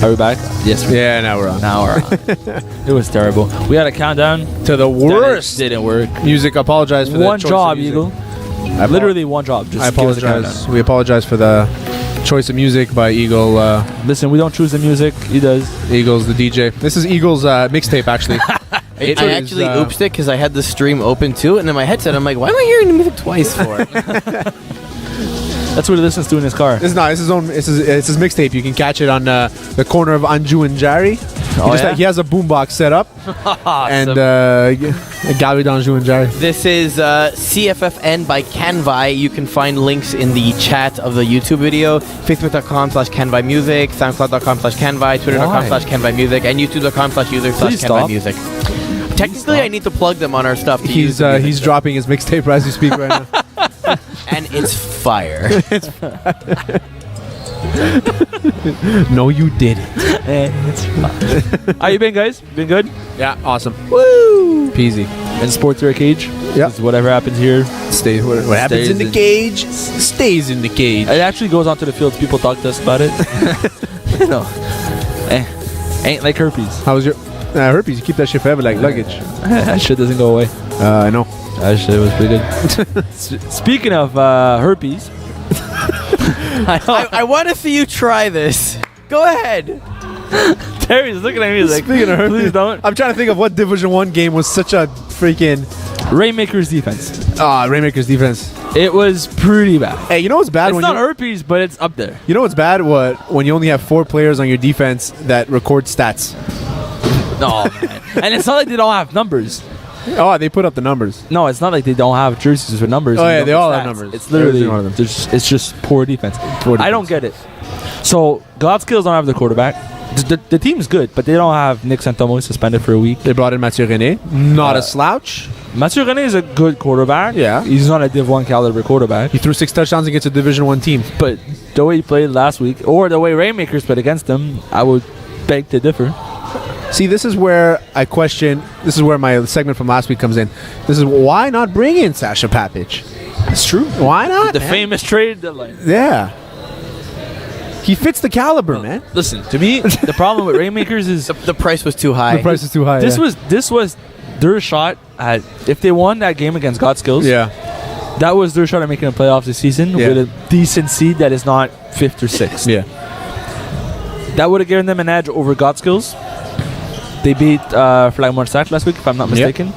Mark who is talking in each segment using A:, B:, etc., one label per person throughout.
A: Are we back? Yes.
B: Yeah, now we're on.
A: Now we're on. It was terrible. We had a countdown
B: To the worst.
A: Didn't work.
B: Music, apologize for
A: One
B: the choice
A: job,
B: of music.
A: Eagle. Literally one job. Just
B: I
A: give us a
B: apologize.
A: countdown.
B: We apologize for the choice of music by Eagle.
A: Listen, we don't choose the music. He does.
B: Eagle's the DJ. This is Eagle's mixtape, actually.
C: I actually oopsed it because I had the stream open too, and in my headset, I'm like, why am I hearing the music twice for?
A: That's what he listens to in his car.
B: This is not. It's his own. It's his mixtape. You can catch it on the corner of Anjou and Jari. He has a boombox set up, and Gallery d'Anjou and Jari.
C: This is CFFN by Canvai. You can find links in the chat of the YouTube video. Facebook.com/Canvai Music, SoundCloud.com/Canvai, Twitter.com/Canvai Music, and YouTube.com/user/Canvai Music. Technically, I need to plug them on our stuff.
B: He's dropping his mixtape as we speak right now.
C: And it's fire.
B: No, you didn't.
A: How you been, guys? Been good?
B: Yeah, awesome.
A: Woo!
B: Peasy.
A: And sports are a cage.
B: Yeah.
A: Whatever happens here.
B: Stays. What happens in the cage stays in the cage.
A: It actually goes onto the field. People talk to us about it. You know, ain't like herpes.
B: How was your herpes? You keep that shit forever like luggage.
A: That shit doesn't go away.
B: I know.
A: That shit was pretty good. Speaking of herpes,
C: I want to see you try this. Go ahead.
A: Terry's looking at me like,
B: Speaking of herpes,
A: please don't.
B: I'm trying to think of what Division 1 game was such a freaking
A: Rainmakers defense.
B: Rainmakers defense.
A: It was pretty bad.
B: Hey, you know what's bad?
A: It's not herpes, but it's up there.
B: You know what's bad? When you only have 4 players on your defense that record stats.
A: No, man. And it's not like they don't have numbers.
B: Oh, they put up the numbers.
A: No, it's not like they don't have jerseys with numbers.
B: Oh yeah, they all have numbers.
A: It's literally
B: Every one of them.
A: it's just poor defense. I don't get it. So Godskills don't have the quarterback. The team's good, but they don't have Nick Santomo suspended for a week.
B: They brought in Mathieu René, not a slouch.
A: Mathieu René is a good quarterback.
B: Yeah.
A: He's not a Div 1 caliber quarterback.
B: He threw 6 touchdowns against a Division 1 team.
A: But the way he played last week, or the way Rainmakers played against them, I would beg to differ.
B: See, this is where I question. This is where my segment from last week comes in. This is why not bring in Sasha Papic?
A: That's true.
B: Why not?
A: The famous trade deadline.
B: Yeah. He fits the caliber, man.
A: Listen, to me, the problem with Rainmakers is
C: The price was too high.
B: The price is too high.
A: this was their shot at, if they won that game against Godskills, that was their shot at making the playoffs this season with a decent seed that is not 5th or 6th.
B: Yeah.
A: That would have given them an edge over Godskills. They beat Flagmore Sack last week, if I'm not mistaken.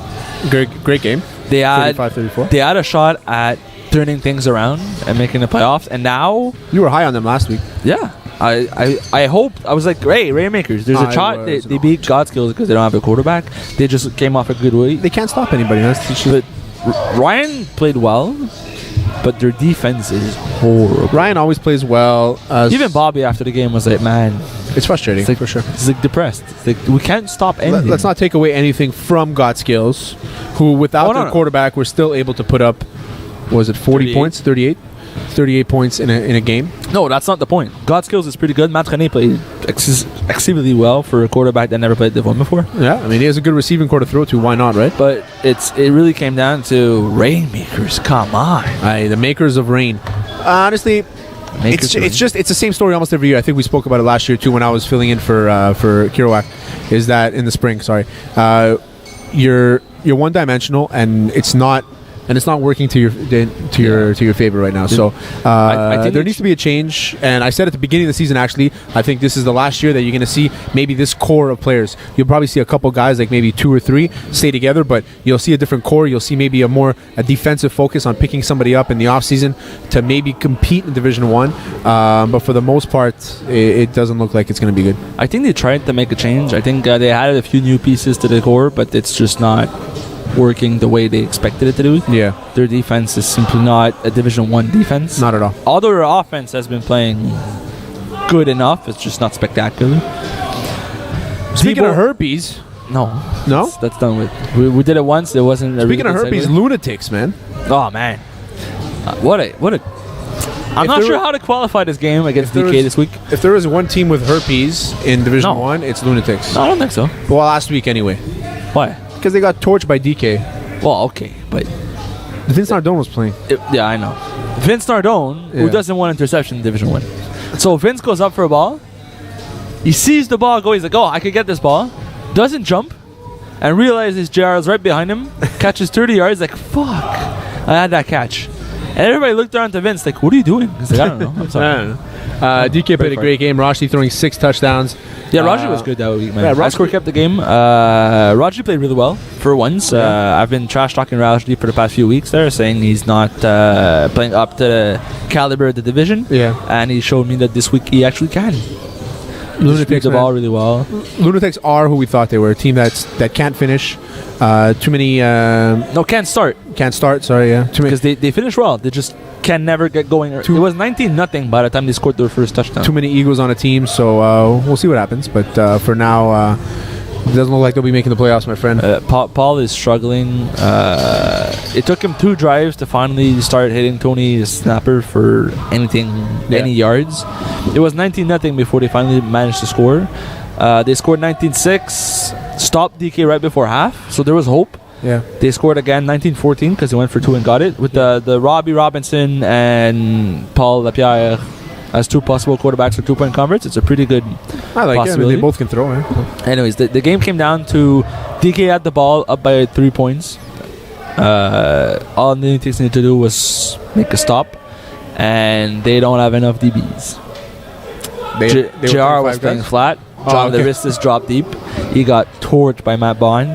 B: Great game.
A: They had
B: 35-34.
A: They had a shot at turning things around and making the playoffs, and now
B: You were high on them last week.
A: I hope. I was like, hey, Rainmakers, there's a shot. They beat Godskills because they don't have a quarterback. They just came off a good week.
B: They can't stop anybody.
A: But Ryan played well, but their defense is horrible.
B: Ryan always plays well.
A: Even Bobby after the game was like, man,
B: it's frustrating,
A: it's like,
B: for sure.
A: He's like depressed. It's like, we can't stop anything.
B: Let's not take away anything from Godskills, who without their quarterback were still able to put up, was it 40 points? 38 points in a game.
A: No, that's not the point. Godskills is pretty good. Matt René played exceedingly well for a quarterback that never played Div 1 before.
B: Yeah, I mean, he has a good receiving core to throw to. Why not, right?
A: But it really came down to Rainmakers. Come on.
B: The makers of rain. Honestly, it's the same story almost every year. I think we spoke about it last year too when I was filling in for Kerouac. Is that in the spring? Sorry, you're one dimensional and it's not working to your favor right now. So I think there needs to be a change. And I said at the beginning of the season, actually, I think this is the last year that you're going to see maybe this core of players. You'll probably see a couple guys, like maybe 2 or 3, stay together, but you'll see a different core. You'll see maybe a defensive focus on picking somebody up in the offseason to maybe compete in Division 1. But for the most part, it doesn't look like it's going to be good.
A: I think they tried to make a change. I think they added a few new pieces to the core, but it's just not working the way they expected it to do.
B: Yeah.
A: Their defense is simply not a Division 1 defense.
B: Not at all.
A: Although their offense has been playing good enough, it's just not spectacular.
B: Speaking of herpes...
A: No? That's done with. We did it once. It wasn't...
B: Speaking of herpes, Loonatics, man.
A: Oh, man. What a... I'm not sure how to qualify this game against DK this week.
B: If there is one team with herpes in Division 1, it's Loonatics.
A: No, I don't think so.
B: Well, last week anyway.
A: Why?
B: Because they got torched by DK.
A: Well, okay, but...
B: Vince Nardone was playing.
A: Yeah, I know. Vince Nardone, who doesn't want interception in Division 1. So Vince goes up for a ball, He sees the ball go. He's like, oh, I could get this ball. Doesn't jump. And realizes JR is right behind him. Catches 30 yards. Like, fuck. I had that catch. And everybody looked around to Vince like, what are you doing? He's like, I don't know. I'm sorry.
B: I don't know. DK played a great game. Rashi throwing 6 touchdowns.
A: Yeah, Raji was good that week, man. Yeah, High score kept the game. Raji played really well for once. I've been trash talking Raji for the past few weeks there, saying he's not playing up to the caliber of the division.
B: Yeah.
A: And he showed me that this week he actually can.
B: Lunatics
A: the ball really well.
B: Lunatics are who we thought they were. A team that can't finish. Too many.
A: Can't start.
B: Can't start. Sorry, yeah.
A: Because they finish well. They just can never get going. It was 19-0 by the time they scored their first touchdown.
B: Too many egos on a team, so we'll see what happens. But for now, it doesn't look like they'll be making the playoffs, my friend.
A: Paul is struggling. It took him 2 drives to finally start hitting Tony snapper for any yards. It was 19-0 before they finally managed to score. They scored 19-6, stopped DK right before half, so there was hope.
B: Yeah.
A: They scored again 19-14 because they went for 2 and got it with the Robbie Robinson and Paul Lapierre as 2 possible quarterbacks for 2-point converts. It's a pretty good
B: I like it. I mean, they both can throw, man.
A: Anyways, the game came down to DK had the ball up by 3 points. All the Lunatics need to do was make a stop, and they don't have enough DBs. JR was playing flat. John Leristis dropped deep. He got torched by Matt Bond,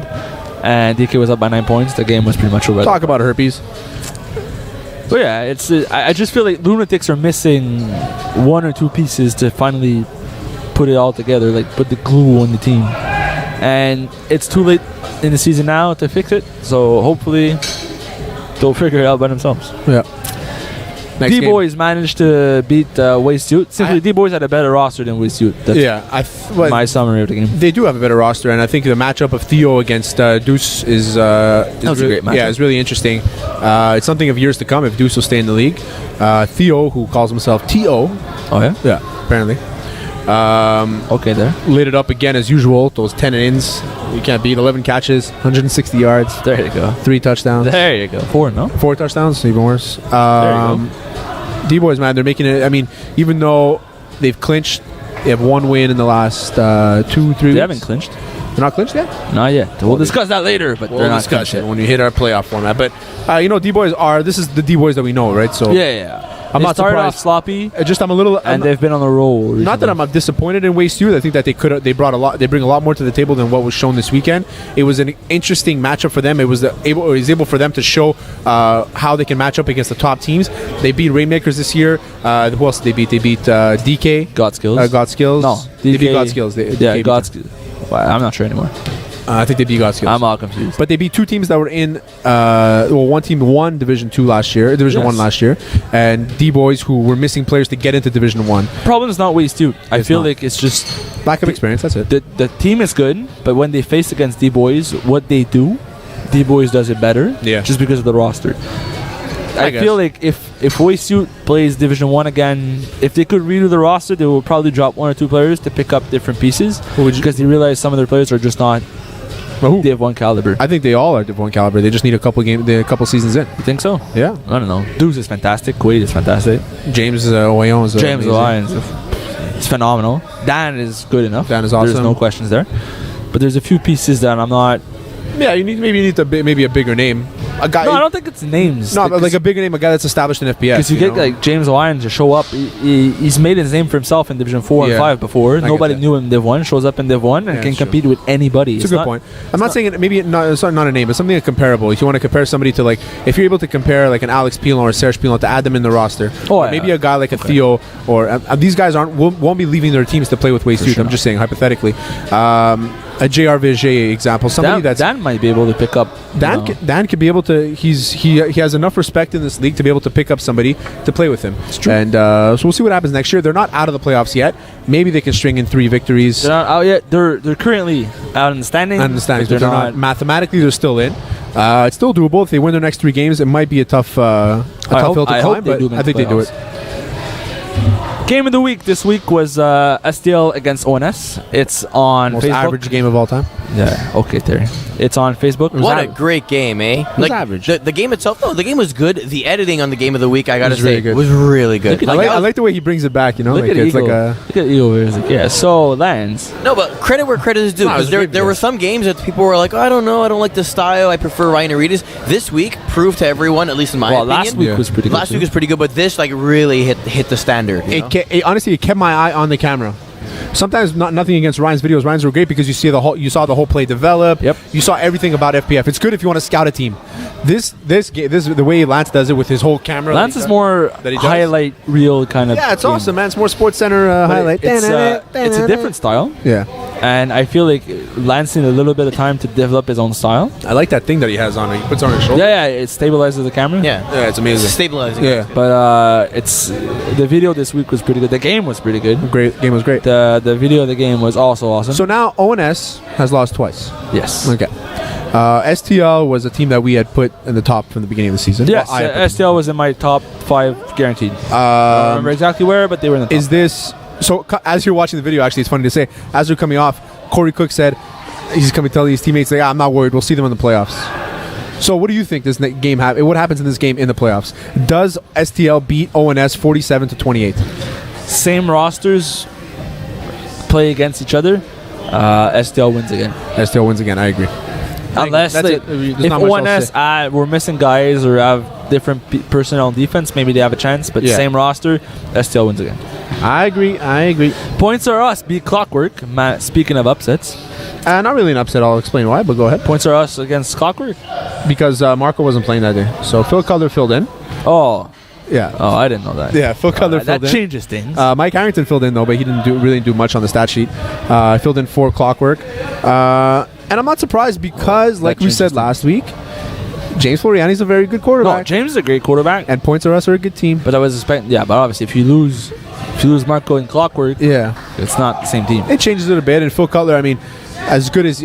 A: and DK was up by 9 points. The game was pretty much over.
B: Talk about herpes.
A: But yeah, it's. I just feel like Lunatics are missing 1 or 2 pieces to finally put it all together, like put the glue on the team. And it's too late in the season now to fix it. So hopefully they'll figure it out by themselves.
B: Yeah.
A: D-Boys managed to beat Waste Yout. Simply, D-Boys had a better roster than Waste Yout. That's my summary of the game.
B: They do have a better roster, and I think the matchup of Theo against Deuce is
A: a great matchup.
B: Yeah, it's really interesting. It's something of years to come if Deuce will stay in the league. Theo, who calls himself T.O.
A: Oh, yeah?
B: Yeah, apparently.
A: Okay, there.
B: Lit it up again as usual. Those 10 ins. You can't beat 11 catches, 160 yards.
A: There you go.
B: 3 touchdowns.
A: There you go. 4, no?
B: 4 touchdowns, even worse.
A: There you go.
B: D-Boys, man, they're making it. I mean, even though they've clinched, they have 1 win in the last 2-3 weeks.
A: They haven't clinched.
B: They're not clinched yet?
A: Not yet. We'll discuss that later, but they're not
B: discuss it when we hit our playoff format. But, D-Boys this is the D-Boys that we know, right? So
A: yeah.
B: I'm
A: they
B: not
A: started
B: surprised.
A: Off sloppy,
B: I'm a little,
A: and they've been on the roll recently.
B: Not that I'm disappointed in Waste Youth. I think that they brought a lot. They bring a lot more to the table than what was shown this weekend. It was an interesting matchup for them. It was able for them to show how they can match up against the top teams. They beat Rainmakers this year. Who else did they beat? They beat DK.
A: Got Skills.
B: Got Skills.
A: No,
B: they beat Got Skills.
A: Got Skills. Well, I'm not sure anymore.
B: I think they beat God Skills.
A: I'm all confused.
B: But they beat 2 teams that were in. One team won Division 2 last year, Division 1 last year, and D-Boys who were missing players to get into Division 1.
A: Problem is not Waste Youth. I feel like it's just
B: lack of experience. That's it.
A: The team is good, but when they face against D-Boys, what they do, D-Boys does it better.
B: Yeah.
A: Just because of the roster. I feel like if Waste Youth plays Division 1 again, if they could redo the roster, they will probably drop 1 or 2 players to pick up different pieces because they realize some of their players are just not Div 1 caliber.
B: I think they all are Div 1 caliber. They just need a couple seasons in.
A: You think so?
B: Yeah.
A: I don't know. Deuce is fantastic. Quaid is fantastic.
B: James Oyon is
A: James Oyon is phenomenal. Dan is good enough.
B: Dan is awesome.
A: There's no questions there. But there's a few pieces that I'm not.
B: Yeah, you need a bigger name. A guy.
A: No, I don't think it's names.
B: No, but like a bigger name, a guy that's established in FPS.
A: Because you get like James Lyon to show up. He's made his name for himself in Division 4 and 5 before. Nobody knew him in Div 1. Shows up in Div 1 and can compete with anybody.
B: It's a good point. I'm not saying it's not a name, but something comparable. If you want to compare somebody to if you're able to compare like an Alex Pilon or a Serge Pilon to add them in the roster, maybe a guy like a Theo or these guys won't be leaving their teams to play with Waste Youth. I'm just saying hypothetically. A JR Vigier example, somebody
A: Dan might be able to pick up.
B: Dan could be able to. He has enough respect in this league to be able to pick up somebody to play with him.
A: It's true.
B: And so we'll see what happens next year. They're not out of the playoffs yet. Maybe they can string in 3 victories.
A: They're not out yet. They're currently out in the standings.
B: But they're not mathematically. They're still in. It's still doable if they win their next 3 games. It might be a tough hill to climb, but I think they do it.
A: Game of the week this week was SDL against ONS. It's on
B: most
A: Facebook.
B: average game of all time.
A: Yeah. Okay, Terry. It's on Facebook.
C: What a great game, eh?
B: It was average.
C: The game itself, the game was good. The editing on the game of the week, I gotta say,
B: really good.
C: was really good.
B: I like the way he brings it back. You know,
A: Look
B: like
A: at
B: it's
A: Eagle.
B: like a.
A: Look at Eagle. It's like, yeah. So Lance.
C: No, but credit where credit is due.
B: No, it was
C: Because
B: a great
C: there were some games that people were like, oh, I don't know, I don't like the style. I prefer Ryan Aridas. This week proved to everyone, at least in my opinion.
A: Last week
B: Yeah.
A: was pretty good.
C: Last week was pretty good, but this like really hit the standard. You know?
B: Honestly, it kept my eye on the camera. Sometimes nothing against Ryan's videos. Ryan's were great because you saw the whole play develop.
A: Yep.
B: You saw everything about FPF. It's good if you want to scout a team. This the way Lance does it with his whole camera.
A: Lance is more
B: that he does.
A: highlight reel kind of.
B: Yeah, it's
A: game.
B: awesome, man. It's more Sports Center
A: But
B: highlight.
A: It's a different style,
B: Yeah,
A: and I feel like Lance needed a little bit of time to develop his own style.
B: I like that thing that he has on. He puts it on his shoulder.
A: Yeah, it stabilizes the camera.
B: Yeah, it's amazing.
C: Stabilizing.
B: Yeah,
A: But it's the video this week was pretty good. The game was pretty good.
B: great game was great.
A: The video of the game was also awesome.
B: So now ONS has lost twice.
A: yes.
B: Okay. STL was a team that we had put in the top from the beginning of the season.
A: Yes,
B: Well, I had put them.
A: STL was in my top 5 guaranteed. I don't remember exactly where, but they were in the top.
B: Is this so? As you're watching the video, actually, it's funny to say. As they're coming off, Corey Cook said he's coming to tell his teammates, like, I'm not worried. We'll see them in the playoffs. So, what do you think this game what happens in this game in the playoffs? Does STL beat ONS 47-28?
A: Same rosters play against each other. STL wins again.
B: STL wins again. I agree.
A: Unless
B: That's
A: they,
B: it. There's
A: if
B: not much else to
A: ONS we're missing guys or have different personnel on defense, maybe they have a chance. But
B: Yeah.
A: same roster, STL wins again.
B: I agree.
A: Points are us. Beat Clockwork. Speaking of upsets,
B: Not really an upset. I'll explain why, but go ahead.
A: points are us against Clockwork.
B: Because Marco wasn't playing that day, so Phil Cutler filled in.
A: Oh,
B: Yeah.
A: I didn't know that.
B: Yeah, Phil Cutler
A: that
B: filled in.
A: changes things.
B: Mike Harrington filled in though, but he didn't really do much on the stat sheet. Filled in for Clockwork, and I'm not surprised because, like we said last week, James Floriani's a very good
A: no,
B: quarterback,
A: James is a great quarterback.
B: and Points R Us are a good team.
A: But I was expecting, but obviously if you lose Marco and Clockwork,
B: Yeah,
A: it's not the same team.
B: it changes it a bit. And Phil Cutler, I mean, as good as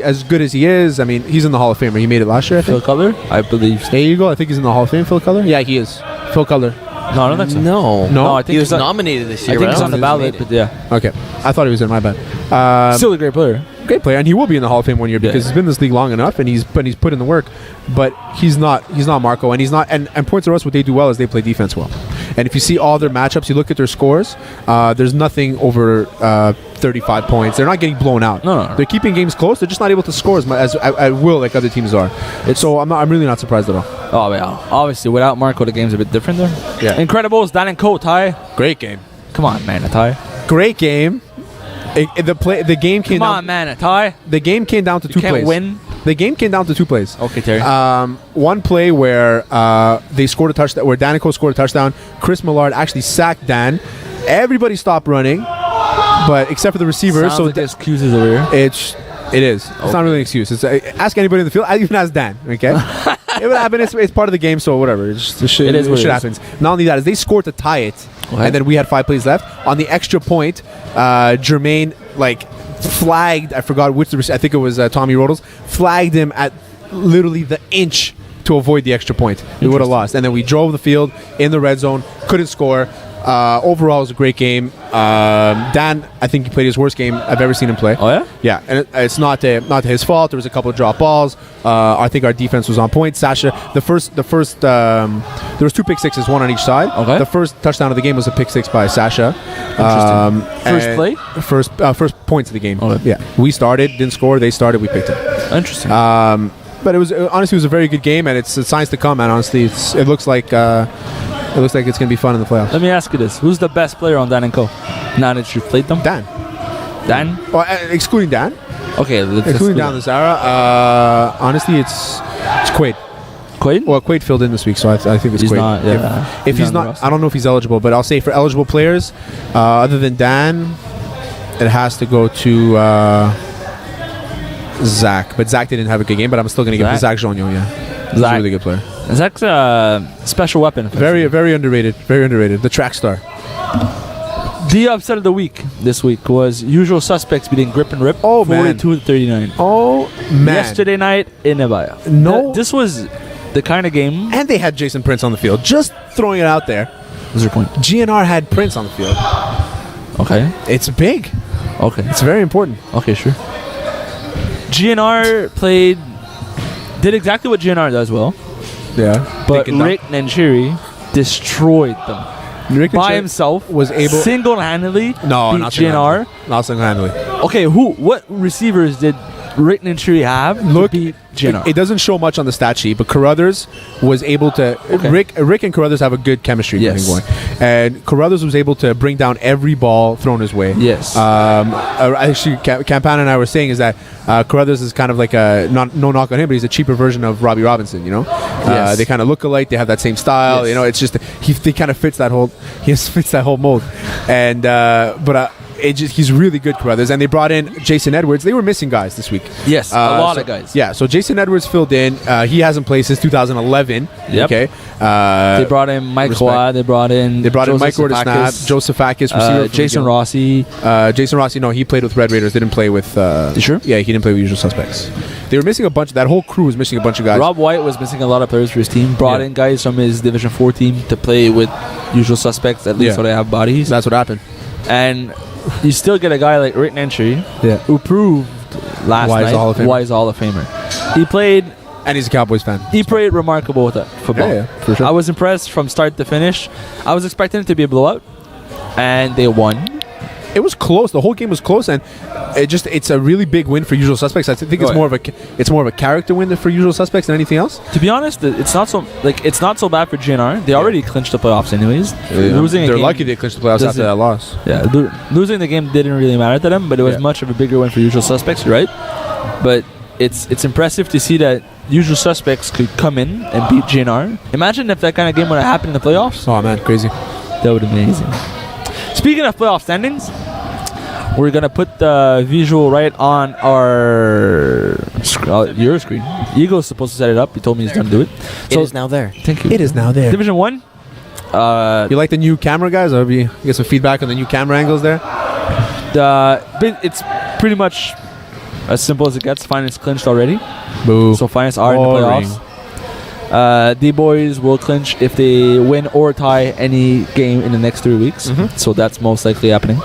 B: he is, I mean, he's in the Hall of Fame. He made it last year, I
A: Phil
B: think.
A: Cutler, I believe.
B: There you go. I think he's in the Hall of Fame. Phil Cutler. Yeah, he is. Phil Cutler.
A: No, I don't think so.
C: No.
B: No?
A: I think
C: He was
A: he's
C: nominated this
A: I
C: year.
A: think he's
C: but
A: on the
C: I don't think
A: ballot,
C: he made
A: but yeah,
B: Okay, I thought he was in. My bad.
A: still a great player.
B: Great player, and he will be in the Hall of Fame one year because he's been in this league long enough, and he's put in the work. But he's not Marco, and he's not. And Points to us, what they do well is they play defense well. And if you see all their matchups, you look at their scores. There's nothing over 35 points. They're not getting blown out.
A: No.
B: They're keeping games close. They're just not able to score as at will like other teams are. So I'm really not surprised at all.
A: Oh yeah, obviously without Marco, the game's a bit different there.
B: Yeah.
A: Incredibles, Dan and Co. Ty.
B: Great game.
A: Come on, man, a tie.
B: Great game. The game came
A: Come
B: down.
A: on, man, a tie.
B: The game came down to
A: You
B: two
A: can't
B: plays.
A: win.
B: The game came down to 2 plays.
A: Okay, Terry.
B: One play where they scored a touchdown, where Danico scored a touchdown. Chris Millard actually sacked Dan. Everybody stopped running, but except for the receiver.
A: Sounds
B: So
A: like excuses over here.
B: it is. It's not really an excuse. It's ask anybody in the field. I even ask Dan. Okay, it would happen. It's part of the game. So whatever. It is what
A: it is.
B: happens. Not only that, is they scored to tie it, and then we had 5 plays left. On the extra point, Jermaine flagged. I forgot which. I think it was Tommy Rodels flagged him at literally the inch to avoid the extra point. We would have lost. And then we drove the field in the red zone. Couldn't score. Overall, it was a great game. Dan, I think he played his worst game I've ever seen him play.
A: Oh yeah.
B: Yeah, and it's not his fault. There was a couple of drop balls. I think our defense was on point. Sasha, there was 2 pick sixes, one on each side.
A: Okay.
B: The first touchdown of the game was a pick six by Sasha.
A: First play?
B: First points of the game.
A: Okay.
B: Yeah, we started, didn't score. They started, we picked it.
A: Interesting.
B: But it was a very good game, and it's signs to come. And honestly, it looks like it's gonna be fun in the playoffs.
A: Let me ask you this: who's the best player on Dan and Co? Now that you've played them,
B: Dan.
A: Dan.
B: Well, excluding Dan.
A: Okay,
B: Including down this era, honestly, it's Quaid.
A: Quaid.
B: Well, Quaid filled in this week, so I think it's
A: He's
B: Quaid.
A: not, yeah.
B: If he's
A: not on the
B: not,
A: roster.
B: I don't know if he's eligible, but I'll say for eligible players, other than Dan, it has to go to Zach. But Zach didn't have a good game, but I'm still going to give it to Zach Jonio, yeah. He's a really good player.
A: Zach's a special weapon.
B: Very, very underrated. Very underrated. The track star.
A: The upset of the week this week was Usual Suspects beating Grip and Rip.
B: Oh, man.
A: 42-39.
B: Oh, man.
A: Yesterday night in Nebaya.
B: No.
A: This was the kind of game.
B: And they had Jason Prince on the field. Just throwing it out there.
A: What's your point?
B: GNR had Prince on the field.
A: Okay.
B: It's big.
A: Okay.
B: It's very important.
A: Okay, sure. GNR did exactly what GNR does well.
B: Yeah.
A: But Rick Nanchiri destroyed them.
B: Rick
A: by himself,
B: was able
A: single-handedly
B: beat
A: not GNR.
B: Not single-handedly.
A: Okay, what receivers did Rick Nanchiri have to beat GNR?
B: It doesn't show much on the stat sheet, but Carruthers was able to.
A: Okay.
B: Rick and Carruthers have a good chemistry going, and Carruthers was able to bring down every ball thrown his way.
A: Yes.
B: Actually, Campana and I were saying is that Carruthers is kind of like no knock on him, but he's a cheaper version of Robbie Robinson. You know,
A: Yes.
B: They kind of look alike. They have that same style.
A: Yes.
B: You know, it's just he kind of fits that whole mold, and he's really good, Carruthers. And they brought in Jason Edwards. They were missing guys this week.
A: Yes, a lot of guys.
B: Yeah, so Jason Edwards filled in. He hasn't played since 2011.
A: Yep.
B: Okay.
A: They brought in Mike Roy. They brought in
B: Mike Roy to snap. Joseph Akis, receiver.
A: Jason Rossi.
B: Jason Rossi, no, he played with Red Raiders. Didn't play with...
A: You sure?
B: Yeah, he didn't play with Usual Suspects. They were missing a bunch. That whole crew was missing a bunch of guys.
A: Rob White was missing a lot of players for his team. Brought in guys from his Division 4 team to play with Usual Suspects, at least so they have bodies.
B: That's what happened.
A: And you still get a guy like Rick Nanchiri, who proved last night why he's a Hall of Famer. He played...
B: And he's a Cowboys fan.
A: He played remarkable with football.
B: Yeah, for sure.
A: I was impressed from start to finish. I was expecting it to be a blowout, and they won.
B: It was close. The whole game was close, and it's a really big win for Usual Suspects. I think it's more of a character win for Usual Suspects than anything else.
A: To be honest, it's not so bad for GNR. They already clinched the playoffs anyways.
B: They're lucky they clinched the playoffs after that loss.
A: Yeah, losing the game didn't really matter to them, but it was much of a bigger win for Usual Suspects. You're right, but it's impressive to see that Usual Suspects could come in and beat GNR. Imagine if that kind of game would have happened in the playoffs.
B: Oh man, crazy.
A: That would have been amazing. Speaking of playoff standings, we're going to put the visual right on your screen. Eagle's supposed to set it up. He told me he's going to do it.
C: It is now there.
A: Thank you.
B: It is now there.
A: Division 1.
B: You like the new camera, guys? I'll get some feedback on the new camera angles there.
A: It's pretty much as simple as it gets. Finance clinched already.
B: Boo.
A: So Finance are in the playoffs. The boys will clinch if they win or tie any game in the next 3 weeks. So that's most likely happening.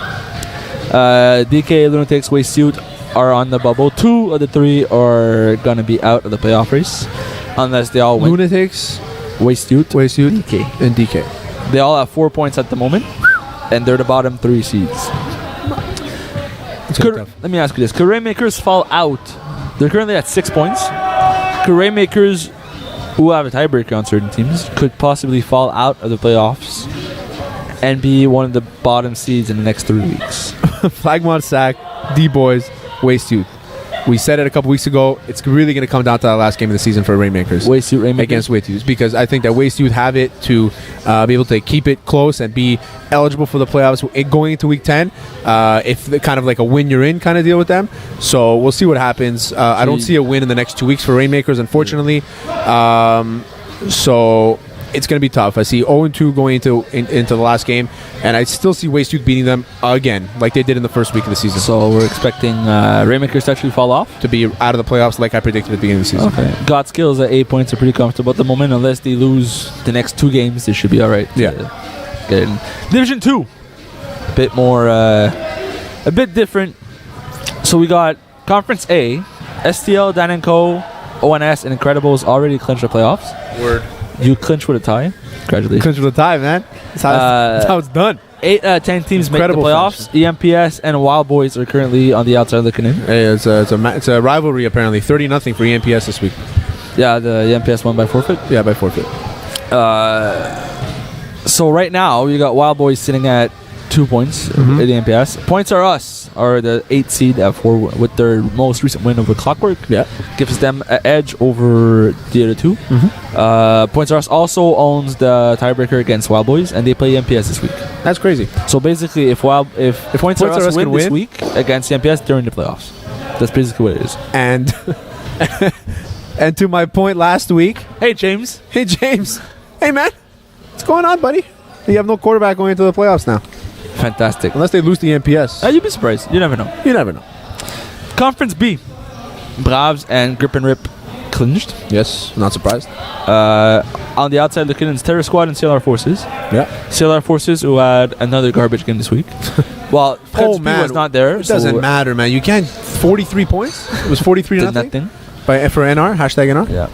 A: DK, Loonatics, Yout are on the bubble. 2 of the 3 are going to be out of the playoff race unless they all win.
B: Lunatics,
A: Yout,
B: DK. And DK.
A: They all have 4 points at the moment, and they're the bottom 3 seeds. Let me ask you this. Could Rainmakers fall out? They're currently at 6 points. Could Rainmakers, who have a tiebreaker on certain teams, could possibly fall out of the playoffs and be one of the bottom seeds in the next 3 weeks?
B: Flagmont Sack, D-Boys, Yout. We said it a couple weeks ago. It's really going to come down to that last game of the season for Rainmakers.
A: Rainmakers
B: against Yout, because I think that Yout have it to be able to keep it close and be eligible for the playoffs going into week 10. If kind of like a win you're in kind of deal with them. So we'll see what happens. I don't see a win in the next 2 weeks for Rainmakers, unfortunately. So it's going to be tough. I see 0-2 going into the last game, and I still see Yout beating them again, like they did in the first week of the season.
A: So we're expecting Rainmakers to actually fall off?
B: To be out of the playoffs like I predicted at the beginning of the season.
A: Okay. God Skills at 8 points are pretty comfortable at the moment. Unless they lose the next 2 games, they should be all right.
B: Yeah.
A: Get in. Division 2. A bit more, a bit different. So we got Conference A, STL, Dan & Co., ONS, and Incredibles already clinched the playoffs.
B: Word.
A: You clinch with a tie. Congratulations.
B: Clinch with a tie, man. That's how it's done.
A: 8 out of 10 teams
B: Incredible
A: make the playoffs. EMPS and Wild Boys are currently on the outside looking in.
B: Hey, it's a rivalry apparently. 30-0 for EMPS this week.
A: Yeah, the EMPS won by forfeit.
B: Yeah, by forfeit.
A: So right now you got Wild Boys sitting at 2 points at the EMPS. Points Are Us are the 8th seed at 4 with their most recent win over Clockwork.
B: Yeah,
A: gives them an edge over the other 2. Points Are Us also owns the tiebreaker against Wild Boys, and they play EMPS this week.
B: That's crazy.
A: So basically, if Points Are Us win this week against EMPS, they're in the playoffs. That's basically what it is.
B: And and to my point last week,
A: hey James,
B: hey man, what's going on, buddy? You have no quarterback going into the playoffs now.
A: Fantastic.
B: Unless they lose the MPS.
A: You'd be surprised. You never know.
B: You never know.
A: Conference B. Braves and Grip and Rip clinched.
B: Yes, not surprised.
A: On the outside looking in, Terror Squad and CLR Forces.
B: Yeah.
A: CLR Forces, who had another garbage game this week. Well, Pepsi was not there.
B: It doesn't matter, man. You can't. 43 points. It was 43 to nothing. For NR. Hashtag NR.
A: Yeah.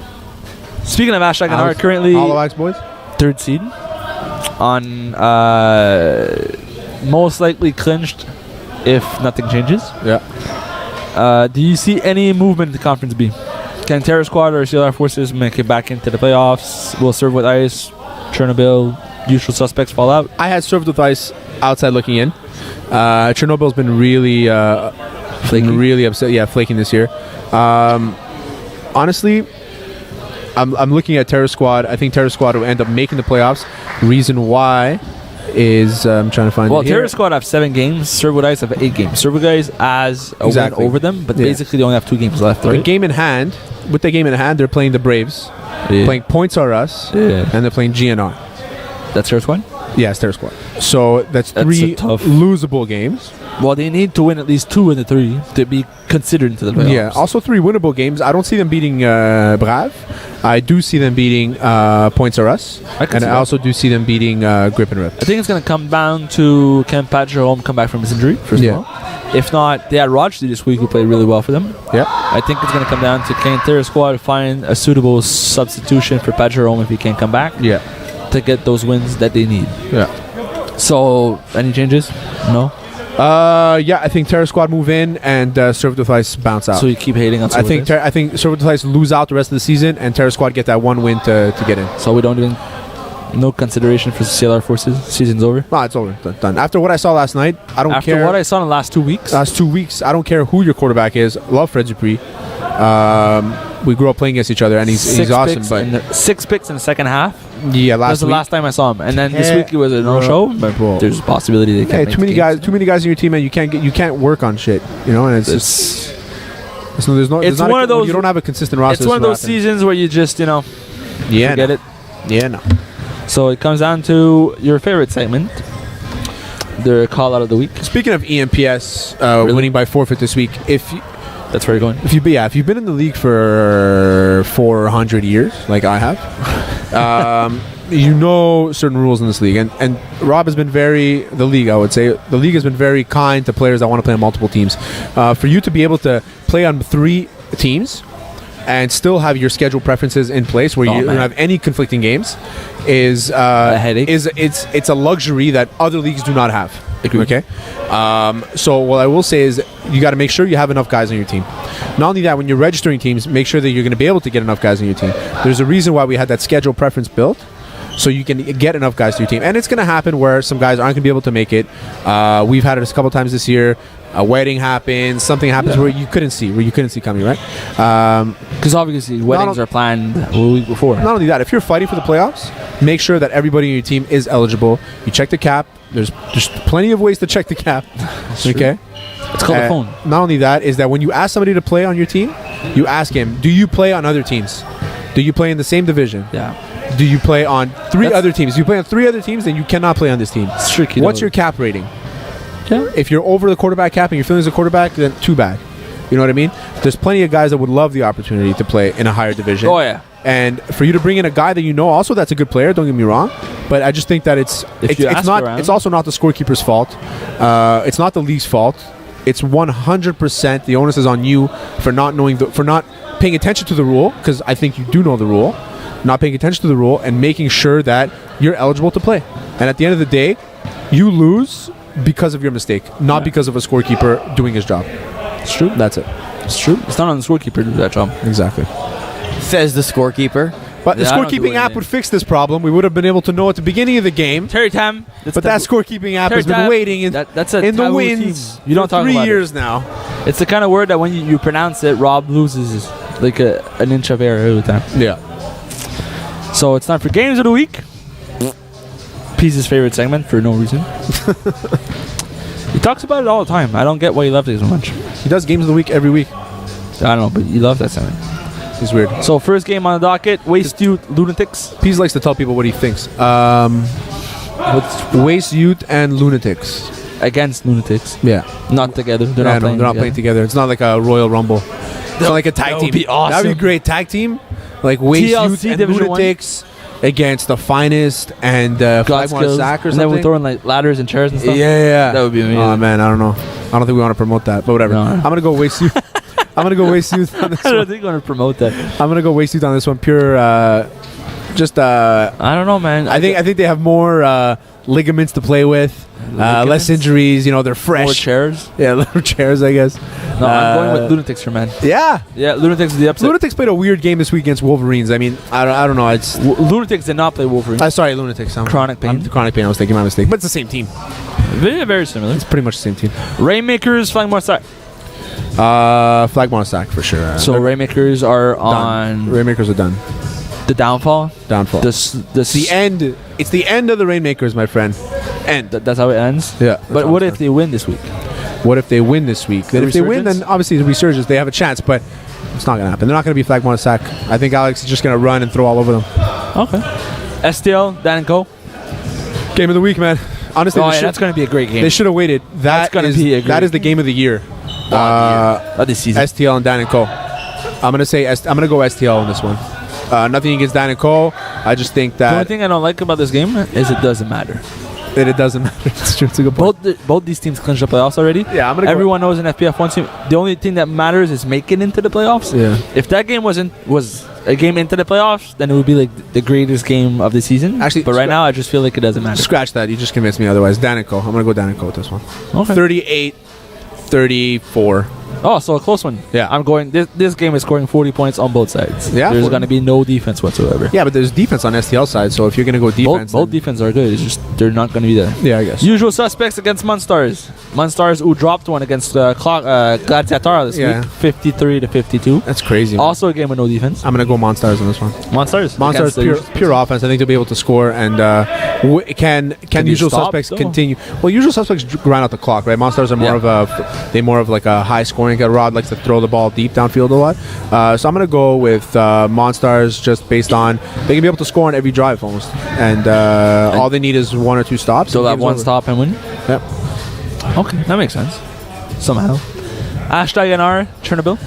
A: Speaking of hashtag NR, currently
B: Holovax boys,
A: 3rd seed on most likely clinched if nothing changes.
B: Yeah.
A: Do you see any movement in the Conference B? Can Terror Squad or CLR Forces make it back into the playoffs? Will Serve with Ice, Chernobyl, usual suspects fall out?
B: I had Served with Ice outside looking in. Chernobyl's been really really upset. Yeah, flaking this year. Honestly, I'm looking at Terror Squad. I think Terror Squad will end up making the playoffs. Reason why is I'm trying to find.
A: Well, Terror Squad have 7 games. Serve with Ice have 8 games. Serve with Ice has a win over them, but basically they only have 2 games left. Right?
B: The game in hand. With the game in hand, they're playing the Braves, playing Points Are Us, and they're playing GNR.
A: That's Terror Squad?
B: Yeah, it's Terror Squad. So that's 3 tough losable games.
A: Well, they need to win at least 2 in the 3 to be considered into the playoffs.
B: Yeah, also 3 winnable games. I don't see them beating Brave. I do see them beating Points Are Us. I also do see them beating Grip and Rip.
A: I think it's going to come down to can Pat Jerome come back from his injury, first of all. If not, they had Rajdi this week who played really well for them.
B: Yeah.
A: I think it's going to come down to can Terror Squad find a suitable substitution for Pat Jerome if he can't come back.
B: Yeah.
A: To get those wins that they need.
B: Yeah.
A: So, any changes? No?
B: Yeah, I think Terror Squad move in and Served with Ice bounce out.
A: So you keep hating on Served with Ice?
B: I think Served with Ice lose out the rest of the season and Terror Squad get that 1 win to get in.
A: So we don't even... No consideration for CLR Forces? Season's over?
B: No, it's over. Done. After what I saw last night, I don't care.
A: After what I saw in the last 2 weeks?
B: Last 2 weeks, I don't care who your quarterback is. Love Fred Dupree. We grew up playing against each other and he's awesome. But
A: 6 picks in the second half?
B: Yeah,
A: that was the last time I saw him. And then this week it was a no-show. But there's a possibility they can't make
B: too many guys in your team, and you can't work on shit. You know, and it's one of those. You don't have a consistent roster.
A: It's one of those seasons where you just forget it.
B: Yeah, no.
A: So it comes down to your favorite segment, the call out of the week.
B: Speaking of EMPS winning by forfeit this week,
A: that's where you're going.
B: If you've been in the league for 400 years, like I have, you know certain rules in this league, and Rob has been the league has been very kind to players that want to play on multiple teams. For you to be able to play on 3 teams and still have your schedule preferences in place where you don't have any conflicting games is
A: a headache.
B: It's a luxury that other leagues do not have.
A: Agreed.
B: Okay. So what I will say is you got to make sure you have enough guys on your team. Not only that, when you're registering teams, make sure that you're going to be able to get enough guys on your team. There's a reason why we had that schedule preference built, so you can get enough guys to your team. And it's going to happen where some guys aren't going to be able to make it. We've had it a couple times this year. A wedding happens, something happens where you couldn't see coming, right?
A: Because obviously weddings are planned a week before.
B: Not only that, if you're fighting for the playoffs, make sure that everybody on your team is eligible. You check the cap. There's plenty of ways to check the cap. Okay?
A: It's called a phone.
B: Not only that, is that when you ask somebody to play on your team, you ask him, do you play on other teams? Do you play in the same division?
A: Yeah.
B: Do you play on 3 other teams? If you play on 3 other teams, then you cannot play on this team.
A: It's tricky.
B: What's your cap rating?
A: Yeah.
B: If you're over the quarterback cap and you're feeling as a quarterback, then too bad. You know what I mean? There's plenty of guys that would love the opportunity to play in a higher division.
A: Oh, yeah.
B: And for you to bring in a guy that you know also that's a good player, don't get me wrong, but I just think that it's also not the scorekeeper's fault. It's not the league's fault. It's 100% the onus is on you for not paying attention to the rule, because I think you do know the rule, not paying attention to the rule and making sure that you're eligible to play. And at the end of the day, you lose because of your mistake, not because of a scorekeeper doing his job.
A: It's true.
B: That's it.
A: It's true. It's not on the scorekeeper to do that job.
B: Exactly.
C: Says the scorekeeper.
B: But the scorekeeping app would fix this problem. We would have been able to know at the beginning of the game.
A: Terry Tam.
B: But that scorekeeping app has been waiting in the wins
A: you don't talk
B: for 3
A: about
B: years now.
A: It's the kind of word that when you pronounce it, Rob loses like an inch of air every time.
B: Yeah.
A: So it's time for Games of the Week. Peace's favorite segment for no reason. He talks about it all the time. I don't get why he loves it so much.
B: He does Games of the Week every week.
A: I don't know, but you love that segment.
B: He's weird.
A: So first game on the docket, Waste Yout, Loonatics.
B: Peace likes to tell people what he thinks. Waste Yout and Loonatics.
A: Against Loonatics.
B: Yeah.
A: Not together. They're not playing together.
B: It's not like a Royal Rumble. It's not like a tag team.
A: That would be awesome.
B: That would be great. Tag team? Like Waste Yout and
A: Division
B: Loonatics against the finest and Flagmore Sack or
A: and
B: something.
A: then we're throwing like ladders and chairs and stuff.
B: Yeah.
A: That would be amazing.
B: Oh man, I don't know. I don't think we want to promote that, but whatever.
A: No.
B: I'm gonna go waste youth. I'm gonna go waste youth on this
A: I don't
B: one.
A: think we're gonna promote that.
B: I'm gonna go waste youth on this one. Pure, just.
A: I don't know, man.
B: I think they have more ligaments to play with, less injuries. You know, they're fresh.
A: More chairs.
B: Yeah, little chairs, I guess.
A: No, I'm going with Lunatics here, man.
B: Yeah.
A: Yeah, Lunatics is the upset.
B: Lunatics played a weird game this week against Wolverines. I mean, I don't know. It's
A: Lunatics did not play Wolverine.
B: sorry, Lunatics.
A: Chronic Pain.
B: Chronic Pain. I was thinking my mistake, but it's the same team.
A: Very, very similar.
B: It's pretty much the same team.
A: Rainmakers, Flagmore Sack.
B: Flagmore Sack for sure.
A: So Rainmakers are on
B: Rainmakers are done.
A: the downfall.
B: It's the end. It's the end of the Rainmakers, my friend. End.
A: That's how it ends.
B: Yeah.
A: But what if they win this week?
B: What if they win this week? Then if they win, then obviously the Resurgence, they have a chance, but it's not going to happen. They're not going to be Flagmore Sack. I think Alex is just going to run and throw all over them.
A: Okay. STL, Dan and Co.
B: Game of the week, man. Honestly,
A: that's going to be a great game.
B: They should have waited. That is the game of the year.
A: Of this season.
B: STL and Dan and Co. I'm going to go STL on this one. Nothing against Dan and Co. I just think that
A: the only thing I don't like about this game is it doesn't matter.
B: It doesn't matter. It's true. It's a good point.
A: Both these teams clinched the playoffs already.
B: Yeah,
A: everyone knows in FPF1 team, the only thing that matters is making into the playoffs.
B: Yeah.
A: If that game was a game into the playoffs, then it would be like the greatest game of the season.
B: Actually,
A: but right now, I just feel like it doesn't matter.
B: Scratch that. You just convinced me otherwise. Dan and Co. I'm going to go Dan and Co with this one.
A: Okay.
B: 38-34.
A: Oh, so a close one.
B: Yeah.
A: I'm going. This game is scoring 40 points on both sides.
B: Yeah.
A: There's going to be no defense whatsoever.
B: Yeah, but there's defense on STL side, so if you're going to go defense...
A: Both defense are good. It's just they're not going to be there.
B: Yeah, I guess.
A: Usual suspects against Monstars. Monstars who dropped one against Gladiator this week. 53-52.
B: That's crazy, man.
A: Also a game with no defense.
B: I'm going to go Monstars on this one.
A: Monstars
B: pure offense. I think they'll be able to score, and can usual suspects continue? Well, usual suspects grind out the clock, right? Monstars are more of like a high scoring. Rod likes to throw the ball deep downfield a lot. So I'm going to go with Monstars just based on they can be able to score on every drive almost. And all they need is one or two stops.
A: So that one stop and win?
B: Yep.
A: Okay, that makes sense. Somehow. #NR, Chernobyl.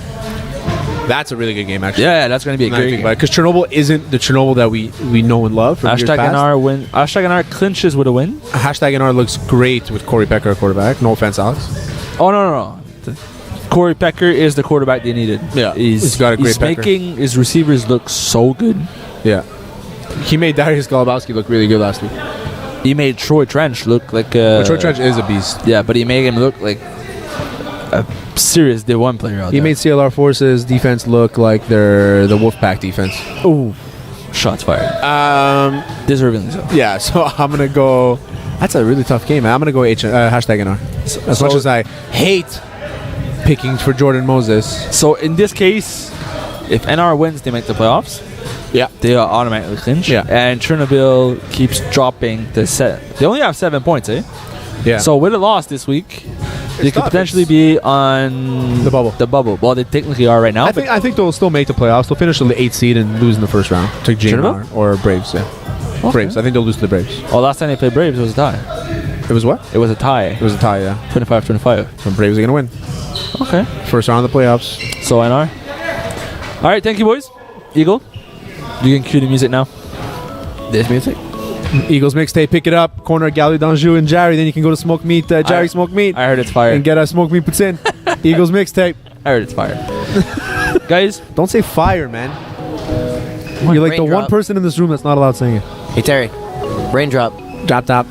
B: That's a really good game, actually.
A: Yeah, that's going to be a great game.
B: Because Chernobyl isn't the Chernobyl that we know and love from years past.
A: #NR win. #NR clinches with a win.
B: #NR looks great with Corey Pecker at quarterback. No offense, Alex.
A: Oh, no. Corey Pecker is the quarterback they needed.
B: Yeah, he's got a great Pecker.
A: Making his receivers look so good.
B: Yeah. He made Darius Golubowski look really good last week.
A: He made Troy Trench look like a...
B: Troy Trench is a beast.
A: Yeah, but he made him look like a serious D1 player out there.
B: He made CLR Forces defense look like they're the Wolfpack defense.
A: Ooh. Shots fired. Deservingly so.
B: Yeah, so I'm going to go... That's a really tough game, man. I'm going to go #NR. As much as I hate picking for Jordan Moses.
A: So in this case, if NR wins, they make the playoffs.
B: Yeah.
A: They automatically clinch.
B: Yeah.
A: And Chernobyl keeps dropping the set. They only have 7 points, eh?
B: Yeah.
A: So with a loss this week, they could potentially be on
B: the bubble.
A: Well, they technically are right now.
B: I think they'll still make the playoffs. They'll finish the 8th seed and lose in the first round to JMR or Braves. Yeah. Okay. Braves. I think they'll lose to the Braves.
A: Oh, last time they played Braves, it was a tie.
B: It was what?
A: It was a tie.
B: It was a tie, yeah.
A: 25-25.
B: So Braves are going to win.
A: Okay.
B: First round of the playoffs.
A: So NR. All right, thank you, boys. Eagle, you can cue the music now. This music.
B: Eagles mixtape, pick it up. Corner Gallery d'Anjou and Jerry. Then you can go to Smoke Meat, Jerry Smoke Meat.
A: I heard it's fire.
B: And get a Smoke Meat puts in. Eagles mixtape.
A: I heard it's fire. Guys,
B: don't say fire, man. You're like the one person in this room that's not allowed saying it.
C: Hey Terry, raindrop.
B: Drop top.